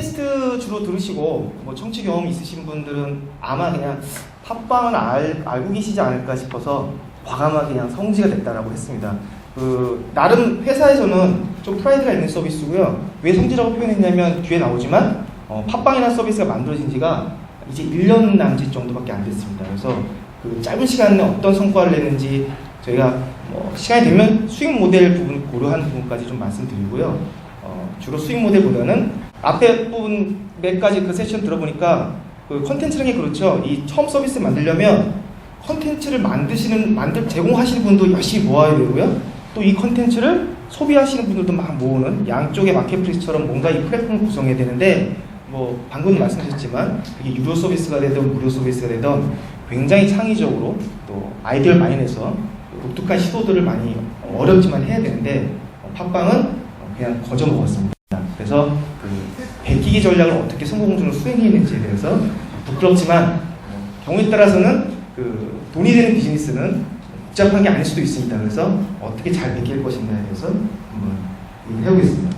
팟캐스트 주로 들으시고 뭐 청취 경험 있으신 분들은 아마 그냥 팟빵은 알고 계시지 않을까 싶어서 과감하게 그냥 성지가 됐다라고 했습니다. 나름 회사에서는 좀 프라이드가 있는 서비스고요. 왜 성지라고 표현했냐면 뒤에 나오지만 팟빵이라는 서비스가 만들어진 지가 이제 1년 남짓 정도밖에 안 됐습니다. 그래서 그 짧은 시간에 어떤 성과를 냈는지 저희가 시간이 되면 수익 모델 부분 고려한 부분까지 좀 말씀드리고요. 주로 수익 모델보다는 앞에 부분 몇 가지 그 세션 들어보니까 그 컨텐츠라는 게 그렇죠. 이 처음 서비스 만들려면 컨텐츠를 제공하시는 분도 열심히 모아야 되고요. 또 이 컨텐츠를 소비하시는 분들도 막 모으는 양쪽의 마켓플레이스처럼 뭔가 이 플랫폼을 구성해야 되는데 뭐 방금 말씀하셨지만 이게 유료 서비스가 되든 무료 서비스가 되든 굉장히 창의적으로 또 아이디어를 많이 내서 독특한 시도들을 많이 어렵지만 해야 되는데 팟빵은 그냥 거저 먹었습니다. 그래서 그 베끼기 전략을 어떻게 성공적으로 수행했는지에 대해서 부끄럽지만 경우에 따라서는 그 돈이 되는 비즈니스는 복잡한 게 아닐 수도 있습니다. 그래서 어떻게 잘 베낄 것인가에 대해서 한번 얘기해 보겠습니다.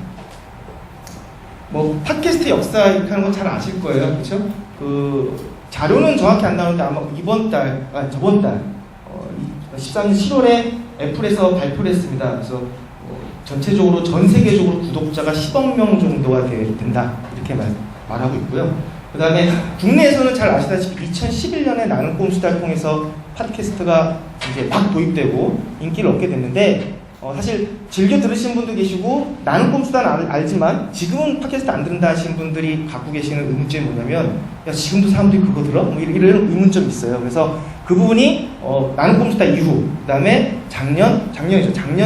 뭐 팟캐스트 역사 이렇게 하는 건 잘 아실 거예요, 그렇죠? 그 자료는 정확히 안 나오는데 아마 저번 달 13년 7월에 애플에서 발표를 했습니다. 그래서 전체적으로 전 세계적으로 구독자가 10억 명 정도가 된다 이렇게 말하고 있고요. 그 다음에 국내에서는 잘 아시다시피 2011년에 나는 꼼수다를 통해서 팟캐스트가 이제 막 도입되고 인기를 얻게 됐는데 사실 즐겨 들으시는 분도 계시고 나는 꼼수다는 알지만 지금은 팟캐스트 안 듣는다 하시는 분들이 갖고 계시는 의문점이 뭐냐면 야 지금도 사람들이 그거 들어? 뭐 이런 의문점이 있어요. 그래서 그 부분이 나는 꼼수다 이후 그 다음에 작년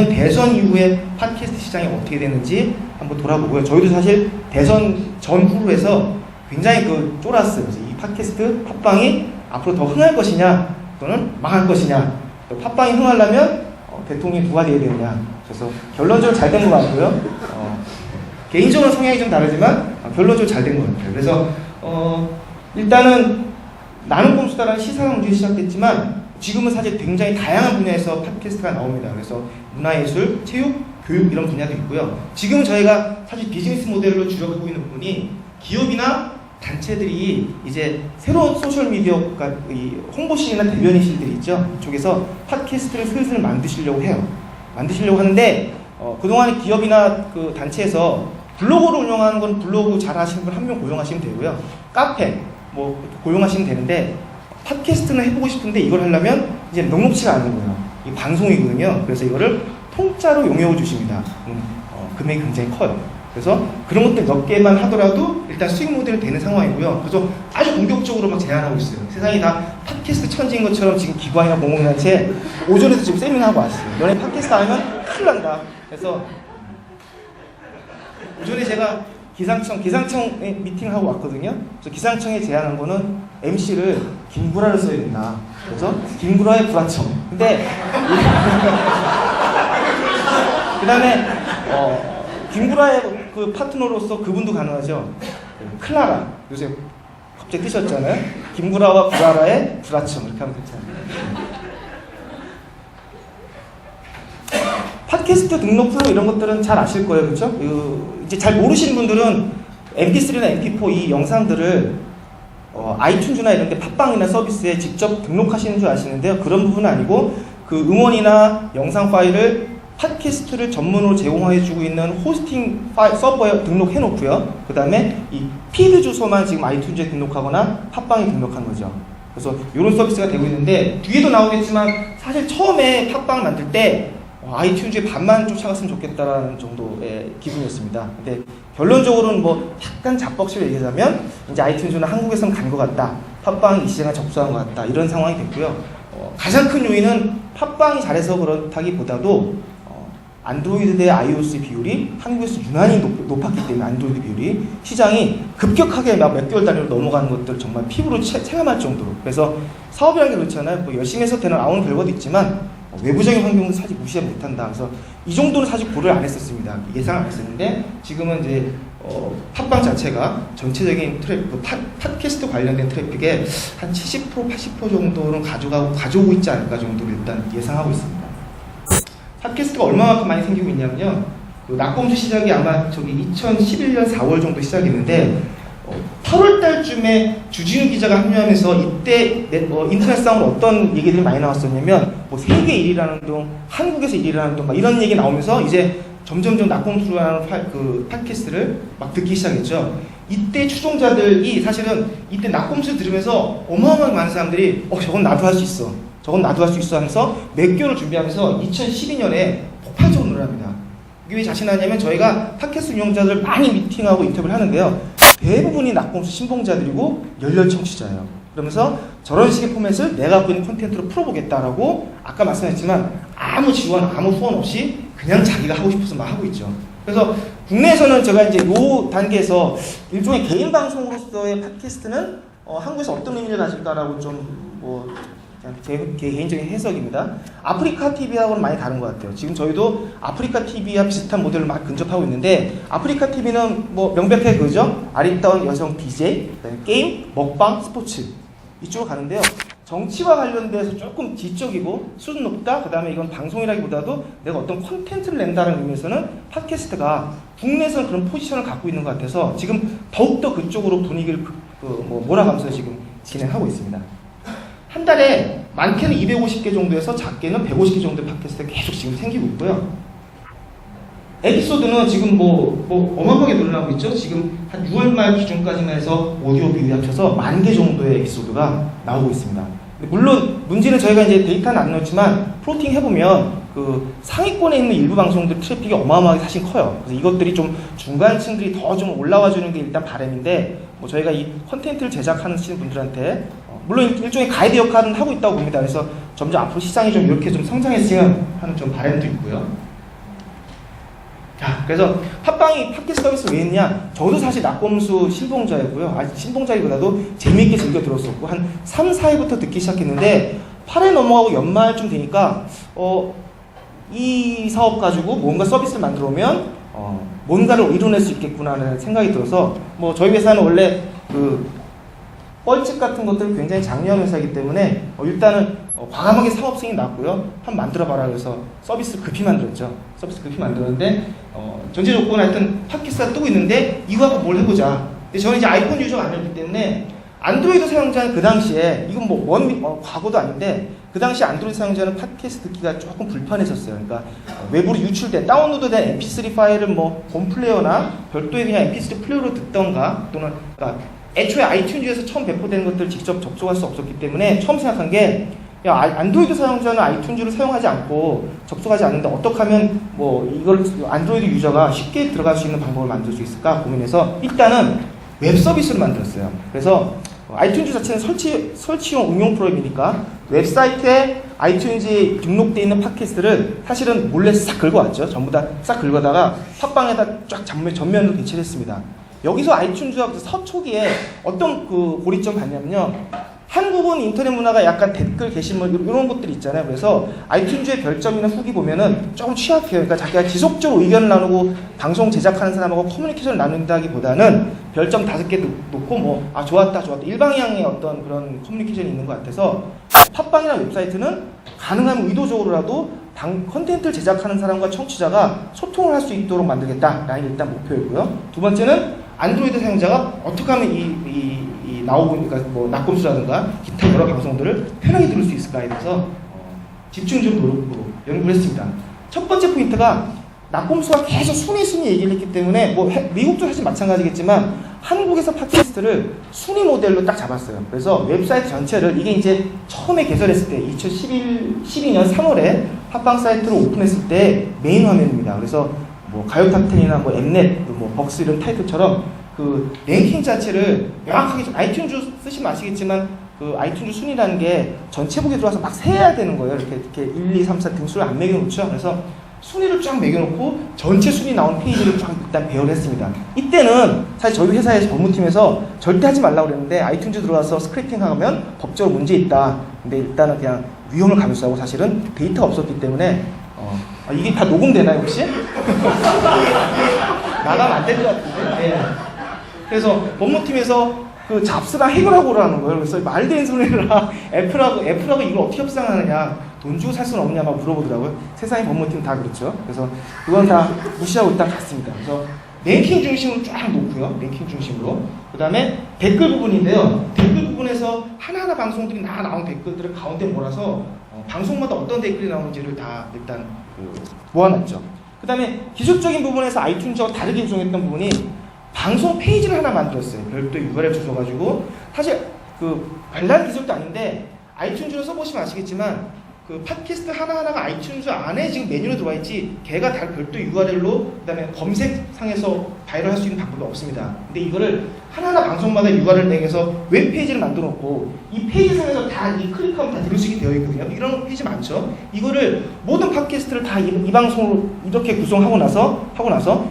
대선 이후에 팟캐스트 시장이 어떻게 되는지 한번 돌아보고요. 저희도 사실 대선 전후로 해서 굉장히 쫄았어요. 그래서 이 팟캐스트 팟빵이 앞으로 더 흥할 것이냐 또는 망할 것이냐 또 팟빵이 흥하려면 대통령이 누가 돼야 되느냐. 그래서 결론적으로 잘 된 것 같고요. 개인적으로 성향이 좀 다르지만 결론적으로 잘 된 것 같아요. 그래서 일단은 나는 꼼수다라는 시사 강주에 시작됐지만 지금은 사실 굉장히 다양한 분야에서 팟캐스트가 나옵니다. 그래서 문화예술, 체육, 교육 이런 분야도 있고요. 지금 저희가 사실 비즈니스 모델로 주력하고 있는 부분이 기업이나 단체들이 이제 새로운 소셜미디어, 그러니까 이 홍보실이나 대변인실들이 있죠. 이쪽에서 팟캐스트를 슬슬 만드시려고 해요. 만드시려고 하는데 그동안 기업이나 그 단체에서 블로그를 운영하는 건 블로그 잘 하시는 분 한 명 고용하시면 되고요. 카페 뭐 고용하시면 되는데 팟캐스트는 해보고 싶은데 이걸 하려면 이제 녹록치가 않은 거예요. 이 방송이거든요. 그래서 이거를 통짜로 용역을 주십니다. 금액이 굉장히 커요. 그래서 그런 것들 몇 개만 하더라도 일단 수익 모델이 되는 상황이고요. 그래서 아주 공격적으로 막 제안하고 있어요. 세상이 다 팟캐스트 천지인 것처럼 지금 기관이나 공공단체 오전에도 지금 세미나하고 왔어요. 너네 팟캐스트 하면 큰일 난다. 그래서 오전에 제가 기상청에 미팅하고 왔거든요. 그래서 기상청에 제안한 거는 MC를 김구라를 써야 된다. 그래서 김구라의 구라청. 근데 그 다음에 김구라의 그 파트너로서 그분도 가능하죠. 클라라 요새 갑자기 뜨셨잖아요. 김구라와 구라라의 구라청 이렇게 하면 괜찮아요. 팟캐스트 등록 플로 이런 것들은 잘 아실 거예요, 그렇죠? 이제 잘 모르시는 분들은 MP3나 MP4 이 영상들을 아이튠즈나 이런 데 팟빵이나 서비스에 직접 등록하시는 줄 아시는데요. 그런 부분은 아니고 그 음원이나 영상 파일을 팟캐스트를 전문으로 제공해주고 있는 호스팅 서버에 등록해 놓고요. 그 다음에 이 피드 주소만 지금 아이튠즈에 등록하거나 팟빵에 등록한 거죠. 그래서 이런 서비스가 되고 있는데 뒤에도 나오겠지만 사실 처음에 팟빵을 만들 때 아이튠즈의 반만 쫓아갔으면 좋겠다라는 정도의 기분이었습니다. 근데 결론적으로는 뭐 약간 잡벅시로 얘기하자면 이제 아이튠즈는 한국에서는 간 것 같다. 팟빵이 이 시장에 접수한 것 같다. 이런 상황이 됐고요. 가장 큰 요인은 팟빵이 잘해서 그렇다기보다도 안드로이드 대 iOS 비율이 한국에서 유난히 높았기 때문에 안드로이드 비율이 시장이 급격하게 막 몇 개월 단위로 넘어가는 것들을 정말 피부로 체감할 정도로. 그래서 사업이라는 게 그렇잖아요. 뭐 열심히 해서 나오는 결과도 있지만 외부적인 환경은 사실 무시 못한다. 그래서 이 정도는 사실 고려를 안 했었습니다. 예상을 안 했었는데 지금은 이제 팟빵 자체가 전체적인 트래픽, 팟캐스트 관련된 트래픽의 한 70%, 80% 정도는 가져오고 있지 않을까 정도를 일단 예상하고 있습니다. 팟캐스트가 얼마만큼 많이 생기고 있냐면요. 그 낙검수 시작이 아마 저기 2011년 4월 정도 시작했는데 8월 달쯤에 주진우 기자가 합류하면서 이때 인터넷상으로 어떤 얘기들이 많이 나왔었냐면 뭐 세계 1위라는 둥, 한국에서 1위라는 둥 막 이런 얘기 나오면서 이제 점점점 낙검수라는 그 팟캐스트를 막 듣기 시작했죠. 이때 추종자들이 사실은 이때 낙검수를 들으면서 어마어마하게 많은 사람들이 저건 나도 할 수 있어. 저건 나도 할 수 있어 하면서 몇 개월을 준비하면서 2012년에 폭발적으로 늘어납니다. 이게 왜 자신하냐면 저희가 팟캐스트 운영자들 많이 미팅하고 인터뷰를 하는데요. 대부분이 낙검수 신봉자들이고 열렬 청취자예요. 그러면서 저런 식의 포맷을 내가 갖고 있는 콘텐츠로 풀어보겠다라고 아까 말씀했지만 아무 지원, 아무 후원 없이 그냥 자기가 하고 싶어서 막 하고 있죠. 그래서 국내에서는 제가 이제 요 단계에서 일종의 개인 방송으로서의 팟캐스트는 한국에서 어떤 의미를 가질까라고 좀 제 개인적인 해석입니다. 아프리카 TV하고는 많이 다른 것 같아요. 지금 저희도 아프리카 TV와 비슷한 모델을 막 근접하고 있는데 아프리카 TV는 뭐 명백하게 그죠? 아리따운 여성 BJ, 게임, 먹방, 스포츠 이쪽으로 가는데요. 정치와 관련돼서 조금 지적이고 수준 높다. 그 다음에 이건 방송이라기보다도 내가 어떤 콘텐츠를 낸다는 의미에서는 팟캐스트가 국내에서는 그런 포지션을 갖고 있는 것 같아서 지금 더욱더 그쪽으로 분위기를 몰아가면서 지금 진행하고 있습니다. 한 달에 많게는 250개 정도에서 작게는 150개 정도의 팟캐스트가 계속 지금 생기고 있고요. 에피소드는 지금 어마어마하게 늘어나고 있죠. 지금 한 6월 말 기준까지만 해서 오디오 비디오 합쳐서 10,000개 정도의 에피소드가 나오고 있습니다. 물론 문제는 저희가 이제 데이터는 안 넣었지만 플로팅 해보면 그 상위권에 있는 일부 방송들 트래픽이 어마어마하게 사실 커요. 그래서 이것들이 좀 중간층들이 더 좀 올라와 주는 게 일단 바람인데 저희가 이 컨텐츠를 제작하는 분들한테 물론 일종의 가이드 역할은 하고 있다고 봅니다. 그래서 점점 앞으로 시장이 좀 이렇게 좀 성장했으면 하는 좀 바람도 있고요. 자, 그래서 팟빵이 팟캐스트 서비스 왜 했냐? 저도 사실 낙검수 신봉자였고요. 아직 신봉자이보다도 재미있게 즐겨 들었었고 한 3, 4회부터 듣기 시작했는데 8회 넘어가고 연말쯤 되니까 이 사업 가지고 뭔가 서비스를 만들어 오면 뭔가를 이뤄낼 수 있겠구나라는 생각이 들어서 저희 회사는 원래 뻘집 같은 것들을 굉장히 장려하는 회사이기 때문에 일단은 과감하게 사업성이 났고요. 한번 만들어봐라 그래서 서비스 급히 만들었죠. 서비스 급히 만들었는데 전제 조건 하여튼 팟캐스트가 뜨고 있는데 이거 갖고 뭘 해보자. 근데 저는 이제 아이폰 유저가 아니었기 때문에 안드로이드 사용자는 그 당시에 이건 과거도 아닌데 그 당시 안드로이드 사용자는 팟캐스트 듣기가 조금 불편했었어요. 그러니까 외부로 유출된 다운로드된 MP3 파일을 홈플레이어나 별도의 그냥 MP3 플레이어로 듣던가 또는 그러니까 애초에 아이튠즈에서 처음 배포되는 것들을 직접 접속할 수 없었기 때문에 처음 생각한 게 안드로이드 사용자는 아이튠즈를 사용하지 않고 접속하지 않는데 어떻게 하면 이걸 안드로이드 유저가 쉽게 들어갈 수 있는 방법을 만들 수 있을까 고민해서 일단은 웹 서비스를 만들었어요. 그래서 아이튠즈 자체는 설치용 응용 프로그램이니까 웹사이트에 아이튠즈에 등록되어 있는 팟캐스트를 사실은 몰래 싹 긁어왔죠. 전부 다 싹 긁어다가 팟빵에다 쫙 전면으로 배치를 했습니다. 여기서 아이튠즈가 서초기에 어떤 고리점 봤냐면요. 한국은 인터넷 문화가 약간 댓글, 게시물 이런 것들이 있잖아요. 그래서 아이튠즈의 별점이나 후기 보면은 조금 취약해요. 그러니까 자기가 지속적으로 의견을 나누고 방송 제작하는 사람하고 커뮤니케이션을 나눈다기보다는 별점 5개 놓고 좋았다 일방향의 어떤 그런 커뮤니케이션이 있는 것 같아서 팟빵이나 웹사이트는 가능하면 의도적으로라도 컨텐츠를 제작하는 사람과 청취자가 소통을 할 수 있도록 만들겠다라는 게 일단 목표이고요. 두 번째는 안드로이드 사용자가 어떻게 하면 나오고 그러니까 낙검수라든가 기타 여러 방송들을 편하게 들을 수 있을까에 대해서 집중적으로 노력으로 연구를 했습니다. 첫 번째 포인트가 낙검수가 계속 순위 얘기를 했기 때문에 미국도 사실 마찬가지겠지만 한국에서 팟캐스트를 순위 모델로 딱 잡았어요. 그래서 웹사이트 전체를 이게 이제 처음에 개설했을 때 2012년 3월에 팟빵 사이트를 오픈했을 때 메인 화면입니다. 그래서 가요 탑10이나 엠넷, 벅스 이런 타이틀처럼 그 랭킹 자체를 명확하게 아이튠즈 쓰시면 아시겠지만 그 아이튠즈 순위라는 게 전체북에 들어와서 막 세야 되는 거예요. 이렇게 1, 2, 3, 4 등수를 안 매겨놓죠. 그래서 순위를 쫙 매겨놓고 전체 순위 나온 페이지를 쫙 일단 배열을 했습니다. 이때는 사실 저희 회사에서 법무팀에서 절대 하지 말라고 그랬는데 아이튠즈 들어와서 스크래핑 하면 법적으로 문제 있다. 근데 일단은 그냥 위험을 감수하고 사실은 데이터가 없었기 때문에 이게 다 녹음되나요 혹시? 나가면 안 될 것 같은데. 네. 그래서 법무팀에서 잡스랑 해결하고 오라는 거예요. 그래서 말도 안 되는 소리를 애플하고 이걸 어떻게 협상하느냐. 돈 주고 살 수는 없냐 막 물어보더라고요. 세상의 법무팀 다 그렇죠. 그래서 그건 다 무시하고 일단 갔습니다. 그래서 랭킹 중심으로 쫙 놓고요. 랭킹 중심으로. 그 다음에 댓글 부분인데요. 댓글 부분에서 하나하나 방송들이 나온 댓글들을 가운데 몰아서 방송마다 어떤 댓글이 나오는지를 다 일단 모아놨죠. 그 다음에 기술적인 부분에서 아이튠즈와 다르게 구성했던 부분이 방송 페이지를 하나 만들었어요. 별도의 URL 주셔가지고 사실 별난 기술도 아닌데 아이튠즈로 써보시면 아시겠지만 그 팟캐스트 하나하나가 아이튠즈 안에 지금 메뉴로 들어와 있지 걔가 다 별도 URL로 그 다음에 검색상에서 바이럴할 수 있는 방법이 없습니다. 근데 이거를 하나하나 방송마다 URL 내에서 웹페이지를 만들어 놓고 이 페이지상에서 다 이 클릭하면 다 들을 수 있게 되어 있거든요. 이런 페이지 많죠. 이거를 모든 팟캐스트를 다 이 방송으로 이렇게 구성하고 나서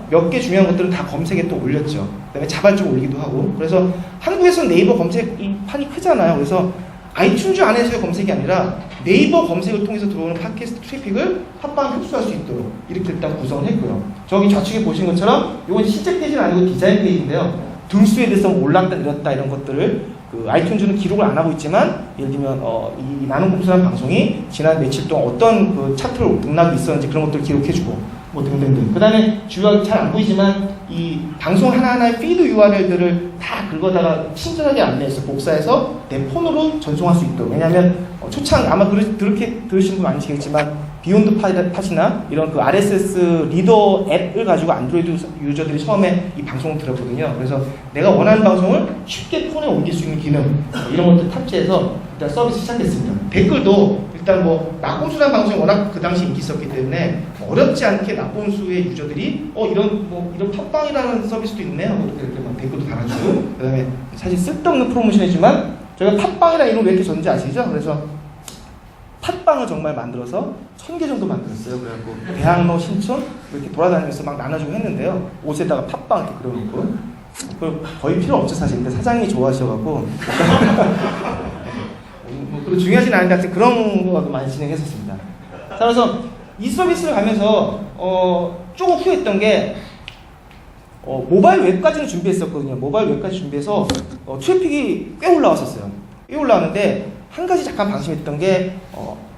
몇 개 중요한 것들은 다 검색에 또 올렸죠. 그 다음에 자발적으로 올리기도 하고. 그래서 한국에서는 네이버 검색 이 판이 크잖아요. 그래서 아이튠즈 안에서의 검색이 아니라 네이버 검색을 통해서 들어오는 팟캐스트 트래픽을 팟빵에 흡수할 수 있도록 이렇게 일단 구성을 했고요. 저기 좌측에 보신 것처럼 이건 실제 페이지는 아니고 디자인 페이지인데요. 등수에 대해서 올랐다 내렸다 이런 것들을 아이튠즈는 기록을 안 하고 있지만 예를 들면 이 나눔 공수란 방송이 지난 며칠 동안 어떤 차트로 등락이 있었는지 그런 것들을 기록해주고 뭐 등등등. 그 다음에 주요하게 잘 안 보이지만 이 방송 하나하나의 피드 URL들을 다 긁어다가 친절하게 안내해서 복사해서 내 폰으로 전송할 수 있도록. 왜냐하면 초창 아마 그렇게 들으신 분 아니시겠지만 비욘드 팟이나 이런 RSS 리더 앱을 가지고 안드로이드 유저들이 처음에 이 방송을 들었거든요. 그래서 내가 원하는 방송을 쉽게 폰에 옮길 수 있는 기능 이런 것들 탑재해서 일단 서비스 시작했습니다. 댓글도 일단 낙본수라는 방송이 워낙 그 당시 인기 있었기 때문에 어렵지 않게 낙본수의 유저들이 이런 팟빵이라는 서비스도 있네요. 이렇게 막 댓글도 달아주고 그다음에 사실 쓸데없는 프로모션 해주지만 저희가 팟빵이라는 이름 왜 이렇게 졌는지 아시죠? 그래서 팟빵을 정말 만들어서 1000개 정도 만들었어요. 그래갖고 대학로, 신촌 이렇게 돌아다니면서 막 나눠주고 했는데요. 옷에다가 팟빵 이렇게 그려놓고 거의 필요 없죠 사실. 근데 사장님이 좋아하셔갖고 그리고 중요하진 않은데 하여튼 그런 거 많이 진행했었습니다. 자, 그래서 이 서비스를 가면서 조금 후회했던 게 모바일 웹까지는 준비했었거든요. 모바일 웹까지 준비해서 트래픽이 꽤 올라왔었어요. 꽤 올라왔는데 한 가지 잠깐 방심했던 게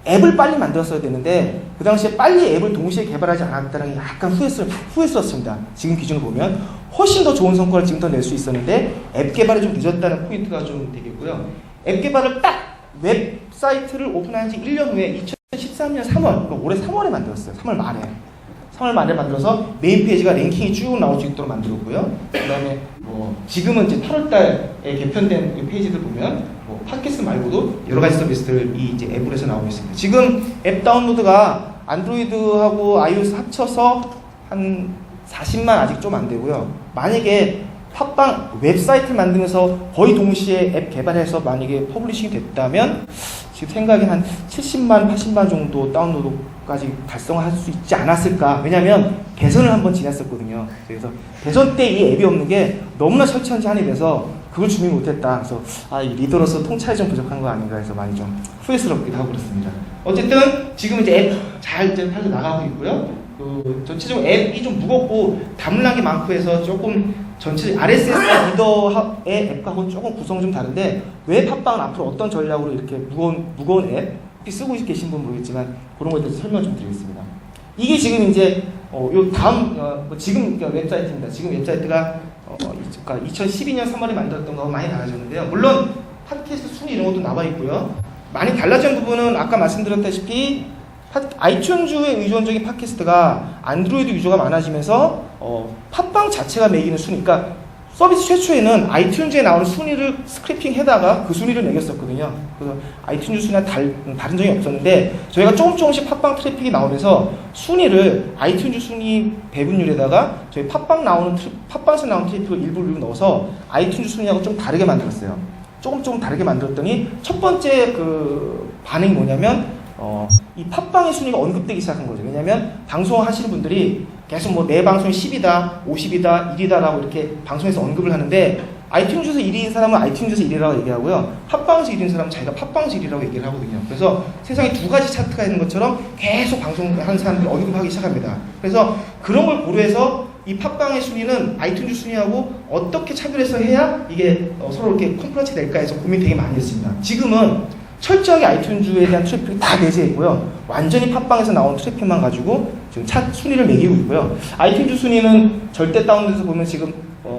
앱을 빨리 만들었어야 되는데 그 당시에 빨리 앱을 동시에 개발하지 않았다는 게 약간 후회스럽습니다. 지금 기준으로 보면 훨씬 더 좋은 성과를 지금 더 낼 수 있었는데 앱 개발이 좀 늦었다는 포인트가 좀 되겠고요. 앱 개발을 딱 웹사이트를 오픈한 지 1년 후에 2013년 3월, 그러니까 올해 3월에 만들었어요. 3월 말에 만들어서 메인 페이지가 랭킹이 쭉 나올 수 있도록 만들었고요. 그 다음에 지금은 이제 8월달에 개편된 페이지들 보면 팟캐스트 말고도 여러 가지 서비스들이 이제 앱으로 나오고 있습니다. 지금 앱 다운로드가 안드로이드하고 iOS 합쳐서 한 40만 아직 좀 안 되고요. 만약에 팟빵 웹사이트를 만들면서 거의 동시에 앱 개발해서 만약에 퍼블리싱이 됐다면 지금 생각에 한 70만, 80만 정도 다운로드까지 달성할 수 있지 않았을까. 왜냐면 대선을 한번 지났었거든요. 그래서 대선 때 이 앱이 없는 게 너무나 설치한지 돼서 그걸 준비 못했다. 그래서 이 리더로서 통찰이 좀 부족한 거 아닌가 해서 많이 좀 후회스럽기도 하고 그렇습니다. 어쨌든 지금 이제 앱 잘 팔려 나가고 있고요. 전체적으로 앱이 좀 무겁고 담랑이 많고 해서 조금 전체 RSS 리더의 앱하고 조금 구성은 좀 다른데 왜 팟빵은 앞으로 어떤 전략으로 이렇게 무거운 앱 혹시 쓰고 계신 분 모르겠지만 그런 거에 대해서 설명 좀 드리겠습니다. 이게 지금 이제 요 다음 지금 웹사이트입니다. 지금 웹사이트가 2012년 3월에 만들었던 거 많이 달라졌는데요. 물론 팟캐스트 순위 이런 것도 나와 있고요. 많이 달라진 부분은 아까 말씀드렸다시피 아이튠즈의 의존적인 팟캐스트가 안드로이드 유저가 많아지면서 팟빵 자체가 매기는 순위, 그러니까 서비스 최초에는 아이튠즈에 나오는 순위를 스크래핑해다가 그 순위를 매겼었거든요. 그래서 아이튠즈 순위와 다른 점이 없었는데 저희가 조금씩 팟빵 트래픽이 나오면서 순위를 아이튠즈 순위 배분율에다가 저희 팟빵에서 나오는 트래픽을 일부를 넣어서 아이튠즈 순위하고 좀 다르게 만들었어요. 조금 다르게 만들었더니 첫 번째 반응이 뭐냐면 이 팟빵의 순위가 언급되기 시작한 거죠. 왜냐면 방송하시는 분들이 계속 내 방송이 10이다, 50이다, 1이다라고 이렇게 방송에서 언급을 하는데 아이튠즈에서 1위인 사람은 아이튠즈에서 1위라고 얘기하고요. 팟빵에서 1위인 사람은 자기가 팟빵에서 1위라고 얘기를 하거든요. 그래서 세상에 두 가지 차트가 있는 것처럼 계속 방송하는 사람들이 언급하기 시작합니다. 그래서 그런 걸 고려해서 이 팟빵의 순위는 아이튠즈 순위하고 어떻게 차별해서 해야 이게 서로 이렇게 컴플러치 될까 해서 고민 되게 많이 했습니다. 지금은 철저하게 아이튠즈에 대한 트래픽이 다 배제했고요. 완전히 팟빵에서 나온 트래픽만 가지고 지금 차트 순위를 매기고 있고요. 아이튠즈 순위는 절대 다운돼서 보면 지금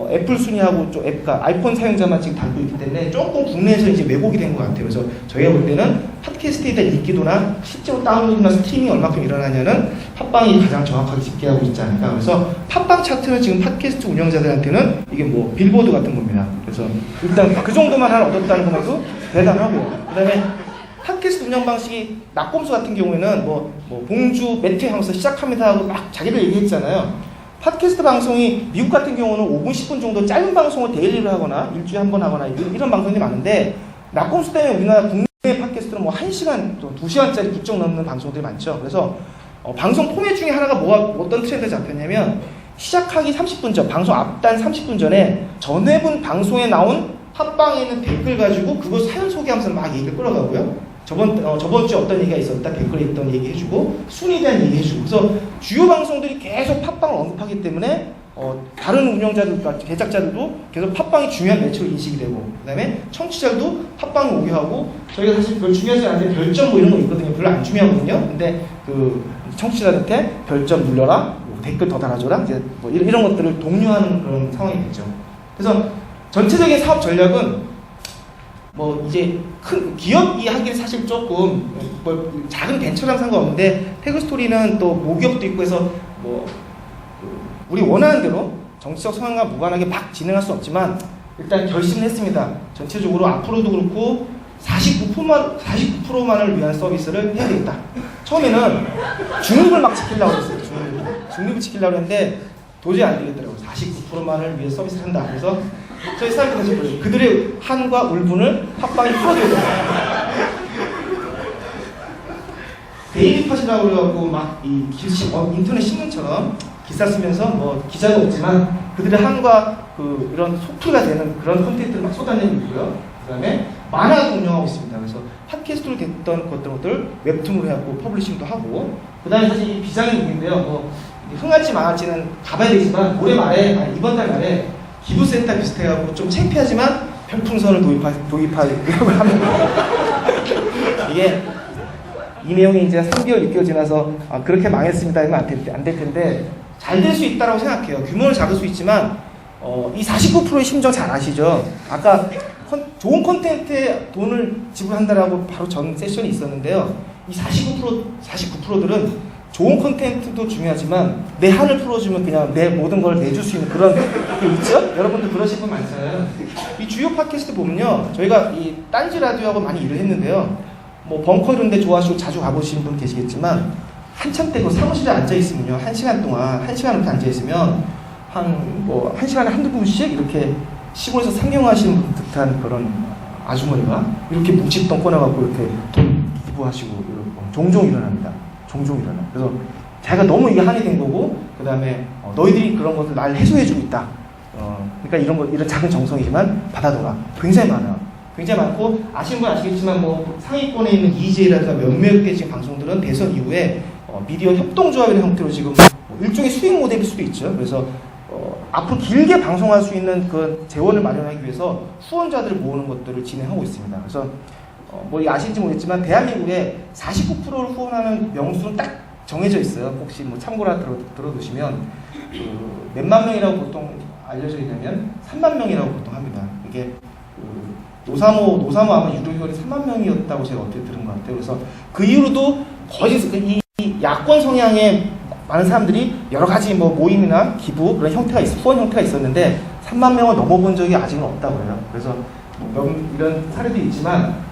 애플 순위하고 좀 그러니까 아이폰 사용자만 지금 달고 있기 때문에 조금 국내에서 이제 왜곡이 된 것 같아요. 그래서 저희가 볼 때는 팟캐스트에 대한 인기도나 실제로 다운로드나 스트리밍이 얼마큼 일어나냐는 팟빵이 가장 정확하게 집계하고 있지 않을까. 그래서 팟빵 차트는 지금 팟캐스트 운영자들한테는 이게 뭐 빌보드 같은 겁니다. 그래서 일단 그 정도만 하나 얻었다는 것도 대단하고요. 그다음에 팟캐스트 운영 방식이 낙곰수 같은 경우에는 뭐 봉주 매트 하면서 시작합니다 하고 막 자기들 얘기했잖아요. 팟캐스트 방송이 미국 같은 경우는 5분, 10분 정도 짧은 방송을 데일리로 하거나 일주일에 한 번 하거나 이런 방송이 많은데 낙곰수 때문에 우리나라 국내 팟캐스트는 뭐 1시간, 2시간짜리 부쩍 넘는 방송들이 많죠. 그래서 방송 포맷 중에 하나가 어떤 트렌드가 잡혔냐면 시작하기 30분 전, 방송 앞단 30분 전에 전회분 방송에 나온 팟빵에 있는 댓글 가지고 그거 사연 소개하면서 막 얘기를 끌어가고요. 저번 주에 어떤 얘기가 있었다 댓글에 있던 얘기 해주고 순위에 대한 얘기 해주고 그래서 주요 방송들이 계속 팟빵을 언급하기 때문에 다른 운영자들과 제작자들도 계속 팟빵이 중요한 매체로 인식이 되고 그 다음에 청취자들도 팟빵을 오게 하고 저희가 사실 별로 중요하지 않은데 별점 뭐 이런 거 있거든요. 별로 안 중요하거든요. 근데 그 청취자한테 별점 눌러라 뭐 댓글 더 달아줘라 이제 뭐 이런 것들을 독려하는 그런 상황이 됐죠. 그래서 전체적인 사업 전략은 뭐 이제 큰 기업이 하기는 사실 조금 뭐 작은 벤처랑 상관없는데 태그스토리는 또 모기업도 있고 해서 뭐 우리 원하는 대로 정치적 성향과 무관하게 막 진행할 수 없지만 일단 결심을 했습니다. 전체적으로 앞으로도 그렇고 49%만을 위한 서비스를 해야 되겠다. 처음에는 중립을 막 지키려고 했어요. 중립을 지키려고 했는데 도저히 안 되겠더라고요. 49%만을 위해 서비스를 한다. 그래서 저희 사람들이 다시 그들의 한과 울분을 팟빵이 풀어줘야 된다. 데일리 팟이라고 그래갖고 막 인터넷 신문처럼 기사 쓰면서 뭐 기자가 없지만 그들의 한과 이런 소프트가 되는 그런 콘텐츠를 막 쏟아내고 있고요. 그 다음에 만화도 운영하고 있습니다. 그래서 팟캐스트로 됐던 것들 웹툰으로 해갖고 퍼블리싱도 하고 그 다음에 사실 이 비장의 무기인데요. 뭐 흥할지 망할지는 가봐야 되지만 올해 말에 이번 달 말에 기부센터 비슷해갖고 좀 창피하지만 별풍선을 도입하려고 합니다. 이게 이 내용이 이제 3개월, 6개월 지나서 그렇게 망했습니다 하면 안 될 텐데 잘 될 수 있다고 생각해요. 규모는 작을 수 있지만 이 49%의 심정 잘 아시죠? 아까 좋은 콘텐츠에 돈을 지불한다라고 바로 전 세션이 있었는데요. 이 49%들은 좋은 콘텐츠도 중요하지만 내 한을 풀어주면 그냥 내 모든 걸 내줄 수 있는 그런 게 있죠? 여러분들 그러실 분 많잖아요. 이 주요 팟캐스트 보면요. 저희가 이 딴지 라디오하고 많이 일을 했는데요. 뭐 벙커 이런 데 좋아하시고 자주 가보시는 분 계시겠지만 한참 때 그 사무실에 앉아있으면요. 1시간 동안 1시간 이렇게 앉아있으면 한 시간에 한두 분씩 이렇게 시골에서 상경하시는 듯한 그런 아주머니가 이렇게 묵직돈 꺼내갖고 이렇게 돈 기부하시고 이러고 종종 일어납니다. 종종 일어나. 그래서 자기가 너무 이게 한이 된 거고, 그 다음에 너희들이 그런 것을 날 해소해주고 있다. 그러니까 이런 작은 정성이지만 받아둬라. 굉장히 많아. 굉장히 많고 아시는 분 아시겠지만 뭐 상위권에 있는 EJ라든가 몇몇 개 지금 방송들은 대선 이후에 미디어 협동조합이라는 형태로 지금 일종의 수익 모델일 수도 있죠. 그래서 앞으로 길게 방송할 수 있는 그 재원을 마련하기 위해서 후원자들을 모으는 것들을 진행하고 있습니다. 그래서 뭐 아시는지 모르겠지만 대한민국에 49%를 후원하는 명수는 딱 정해져 있어요. 혹시 뭐 참고라 들어두시면 몇만 명이라고 보통 알려져 있냐면 3만 명이라고 보통 합니다. 이게 노사모 아마 유료회원이 3만 명이었다고 제가 어떻게 들은 것 같아요. 그래서 그 이후로도 거의 이 야권 성향의 많은 사람들이 여러 가지 뭐 모임이나 기부 그런 형태가 후원 형태가 있었는데 3만 명을 넘어본 적이 아직은 없다고 해요. 그래서 이런 사례도 있지만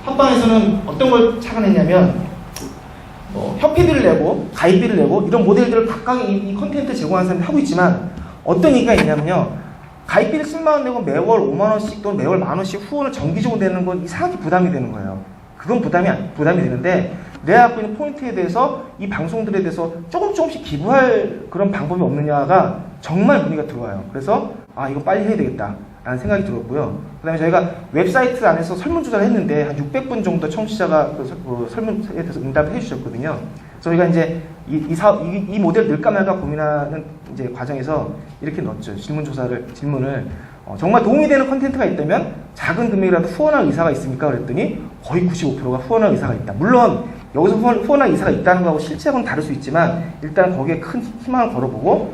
팟빵에서는 어떤 걸 착안했냐면 협회비를 내고 가입비를 내고 이런 모델들을 각각 이 콘텐츠 제공하는 사람이 하고 있지만 어떤 얘기가 있냐면요. 가입비를 10만 원 내고 매월 5만 원씩 또는 매월 만 원씩 후원을 정기적으로 내는 건 이상하게 부담이 되는 거예요. 그건 부담이 되는데 내가 갖고 있는 포인트에 대해서 이 방송들에 대해서 조금씩 기부할 그런 방법이 없느냐가 정말 문의가 들어와요. 그래서 이거 빨리 해야 되겠다 라는 생각이 들었고요. 그 다음에 저희가 웹사이트 안에서 설문조사를 했는데 한 600분 정도 청취자가 그 설문에 대해서 응답을 해주셨거든요. 저희가 이제 이 모델 늘까 말까 고민하는 이제 과정에서 이렇게 넣었죠. 질문을 정말 도움이 되는 컨텐츠가 있다면 작은 금액이라도 후원할 의사가 있습니까? 그랬더니 거의 95%가 후원할 의사가 있다. 물론 여기서 후원할 의사가 있다는 거하고 실제하고는 다를 수 있지만 일단 거기에 큰 희망을 걸어보고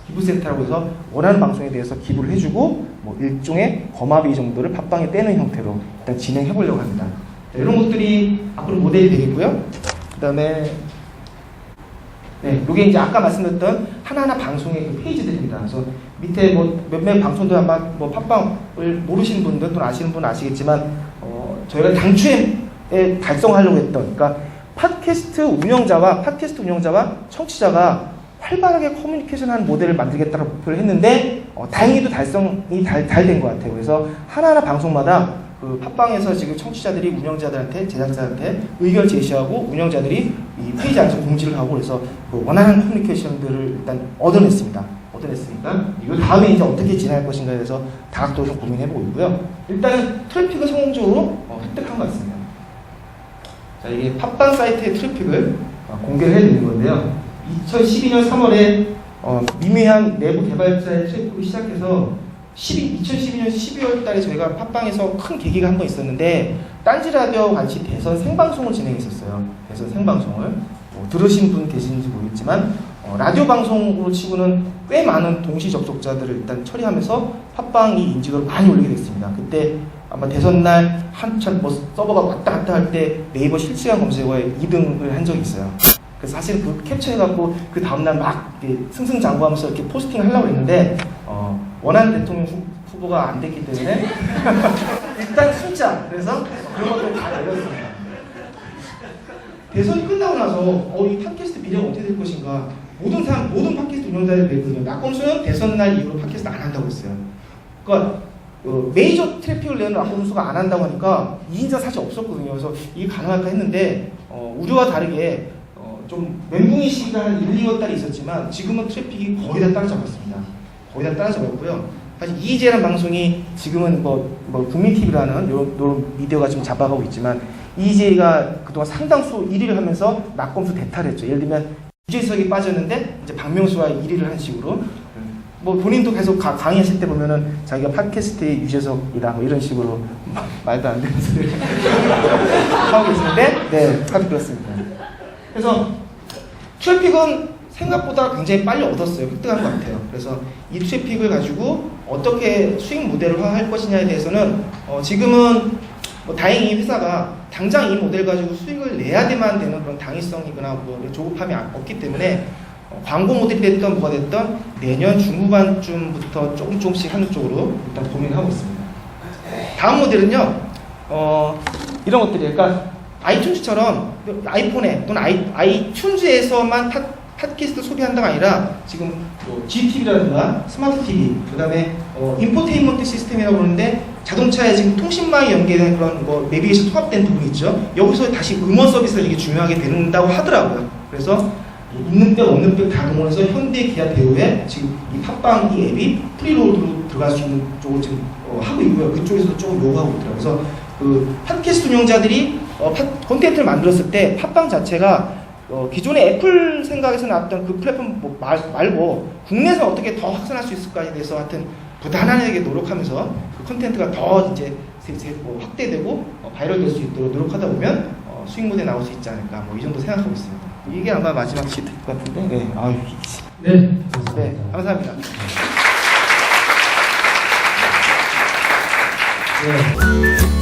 기부센터라고 해서 원하는 방송에 대해서 기부를 해주고 뭐 일종의 거마비 정도를 팟빵에 떼는 형태로 일단 진행해 보려고 합니다. 이런 것들이 앞으로 모델이 되겠고요. 그 다음에 이게 이제 아까 말씀드렸던 하나하나 방송의 그 페이지들입니다. 그래서 밑에 뭐 몇몇 방송들 아마 뭐 팟빵을 모르시는 분들 또는 아시는 분은 아시겠지만 저희가 당초에 달성하려고 했던 그러니까 팟캐스트 운영자와 청취자가 활발하게 커뮤니케이션하는 모델을 만들겠다고 목표를 했는데 다행히도 달성이 잘 된 것 같아요. 그래서 하나하나 방송마다 그 팟빵에서 지금 청취자들이 운영자들한테 제작자한테 의견 제시하고 운영자들이 이 페이지 안에서 공지를 하고 그래서 그 원하는 커뮤니케이션들을 일단 얻어냈으니까 이거 다음에 이제 어떻게 진행할 것인가에 대해서 다각도로 좀 고민해보고 있고요. 일단은 트래픽을 성공적으로 획득한 것 같습니다. 자, 이게 팟빵 사이트의 트래픽을 공개를 해드리는 건데요. 2012년 3월에 미미한 내부 개발자의 트래픽을 시작해서 2012년 12월 달에 저희가 팟빵에서 큰 계기가 한 번 있었는데 딴지라디오 같이 대선 생방송을 진행했었어요. 대선 생방송을 들으신 분 계신지 모르겠지만 라디오 방송으로 치고는 꽤 많은 동시 접속자들을 일단 처리하면서 팟빵이 인지도를 많이 올리게 됐습니다. 그때 아마 대선 날 한참 뭐 서버가 왔다 갔다 할 때 네이버 실시간 검색어에 2등을 한 적이 있어요. 그래서 사실 그 캡처해갖고 그 다음날 막 승승장구하면서 이렇게 포스팅을 하려고 했는데 원하는 대통령 후보가 안 됐기 때문에 일단 숫자 그래서 그런 것들 다 내렸습니다. 대선이 끝나고 나서 이 팟캐스트 미래가 어떻게 될 것인가 모든 팟캐스트 운영자들이 그랬거든요. 낙검수는 대선 날 이후로 팟캐스트 안 한다고 했어요. 그러니까 메이저 트래픽을 내는 낙검수가 안 한다고 하니까 2인자 사실 없었거든요. 그래서 이게 가능할까 했는데 우려와 다르게 좀 멘붕이 시기가 한 1, 2월 달에 있었지만 지금은 트래픽이 거의 다 따라잡았습니다. 거의 다 따라잡았고요. 사실 이희재라는 방송이 지금은 뭐 국민TV라는 이런 미디어가 좀 잡아가고 있지만 이희재가 그동안 상당수 1위를 하면서 낙검수 대타를 했죠. 예를 들면 유재석이 빠졌는데 이제 박명수가 1위를 한 식으로 뭐 본인도 계속 강의하실 때 보면은 자기가 팟캐스트의 유재석이다 뭐 이런 식으로 말도 안 되는 소리를 하고 계시는데 하도 그렇습니다. 그래서 트래픽은 생각보다 굉장히 빨리 얻었어요. 획득한 것 같아요. 그래서 이 트래픽을 가지고 어떻게 수익 모델을 할 것이냐에 대해서는 지금은 뭐 다행히 회사가 당장 이 모델 가지고 수익을 내야만 되는 그런 당위성이거나 뭐 조급함이 없기 때문에 광고 모델이 됐던 뭐가 됐던 내년 중후반쯤부터 조금씩 하는 쪽으로 일단 고민을 하고 있습니다. 다음 모델은요, 이런 것들이에요. 그러니까 아이튠즈처럼 아이폰에 또는 아이튠즈에서만 팟캐스트 소비한다가 아니라 지금 GTV라든가 스마트 TV, 그 다음에 인포테인먼트 시스템이라고 그러는데 자동차에 지금 통신망이 연계된 그런 뭐 내비게이션 통합된 부분이 있죠. 여기서 다시 음원 서비스가 이게 중요하게 된다고 하더라고요. 그래서 있는 뼈 없는 뼈 다 동원해서 현대 기아 대우에 지금 이 팟빵 이 앱이 프리로드로 들어갈 수 있는 쪽을 지금 하고 있고요. 그쪽에서도 조금 요구하고 있더라고요. 그래서 그 팟캐스트 운영자들이 콘텐츠를 만들었을 때 팟빵 자체가 기존의 애플 생각에서 나왔던 그 플랫폼 말고 국내에서 어떻게 더 확산할 수 있을까에 대해서 하여튼 부단하게 노력하면서 그 콘텐츠가 더 이제 확대되고 바이럴될 수 있도록 노력하다 보면 수익 모델 나올 수 있지 않을까 뭐 이 정도 생각하고 있습니다. 이게 아마 마지막 시트일 것 같은데. 네, 네, 감사합니다. 네.